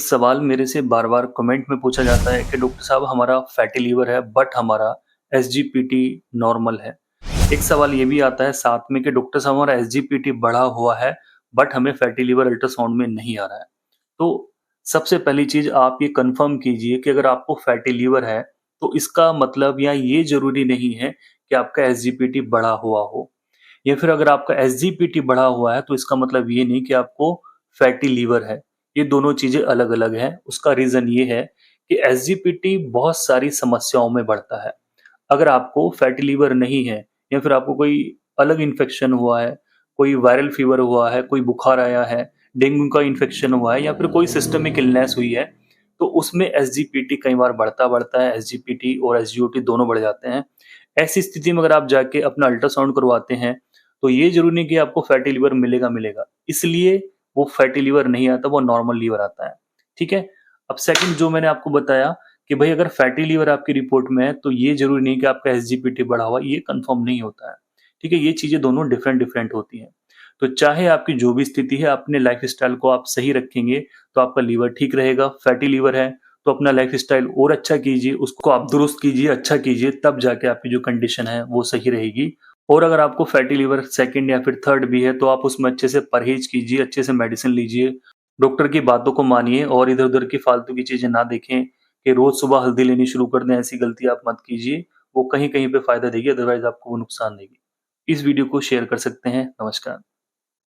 एक सवाल मेरे से बार-बार कमेंट में पूछा जाता है कि डॉक्टर साहब हमारा फैटी लीवर है बट हमारा एसजीपीटी नॉर्मल है। एक सवाल ये भी आता है साथ में कि डॉक्टर साहब हमारा एसजीपीटी बढ़ा हुआ है बट हमें फैटी लीवर अल्ट्रासाउंड में नहीं आ रहा है। तो सबसे पहली चीज़ आप ये कन्फर्म कीजिए कि अगर आपको फैटी लीवर है तो इसका मतलब या ये ज़रूरी नहीं है कि आपका एसजीपीटी बढ़ा हुआ हो। या फिर अगर आपका एसजीपीटी बढ़ा हुआ है तो इसका मतलब ये नहीं कि आपको फैटी लीवर है। ये दोनों चीज़ें अलग-अलग हैं। उसका रीज़न ये है कि एसजीपीटी बहुत सारी समस्याओं में बढ़ता है। अगर आपको फैटी लीवर नहीं है या फिर आपको कोई अलग इन्फेक्शन हुआ है, कोई वायरल फीवर हुआ है, कोई बुखार आया है, डेंगू का इन्फेक्शन हुआ है या फिर कोई सिस्टमिक इलनेस हुई है, तो उसमें एसजीपीटी कई बार बढ़ता है। एसजीपीटी और एसजीओटी दोनों बढ़ जाते हैं। ऐसी स्थिति में अगर आप जाके अपना अल्ट्रासाउंड करवाते हैं, तो ये ज़रूरी नहीं कि आपको फैटी लिवर मिलेगा। इसलिए वो फैटी लिवर नहीं आता, वो नॉर्मल लिवर आता है। ठीक है? अब सेकंड जो मैंने आपको बताया कि भई अगर फैटी लिवर आपकी रिपोर्ट में है, तो ये ज़रूरी नहीं कि आपका एसजीपीटी बढ़ा हुआ है, ये कन्फर्म नहीं होता है। ठीक है? ये चीज़ें दोनों डिफरेंट होती हैं। तो चाहे आपकी जो भी स्थिति है, अपने लाइफ़स्टाइल को आप सही रखेंगे, तो आपका लीवर ठीक रहेगा। फैटी लिवर है, तो अपना लाइफ़स्टाइल और अच्छा कीजिए, उसको आप दुरुस्त कीजिए, अच्छा कीजिए, तब जाके आपकी जो कंडीशन है, वो सही रहेगी। और अगर आपको फैटी लिवर सेकंड या फिर थर्ड भी है, तो आप उसमें अच्छे से परहेज़ कीजिए, अच्छे से मेडिसिन लीजिए, डॉक्टर की बातों को मानिए और इधर-उधर की फालतू की चीज़ें ना देखें कि रोज़ सुबह हल्दी लेनी शुरू कर दें, ऐसी गलती आप मत कीजिए। वो कहीं-कहीं पे फ़ायदा देगी, अदरवाइज़ आपको वो नुकसान देगी। इस वीडियो को शेयर कर सकते हैं। नमस्कार।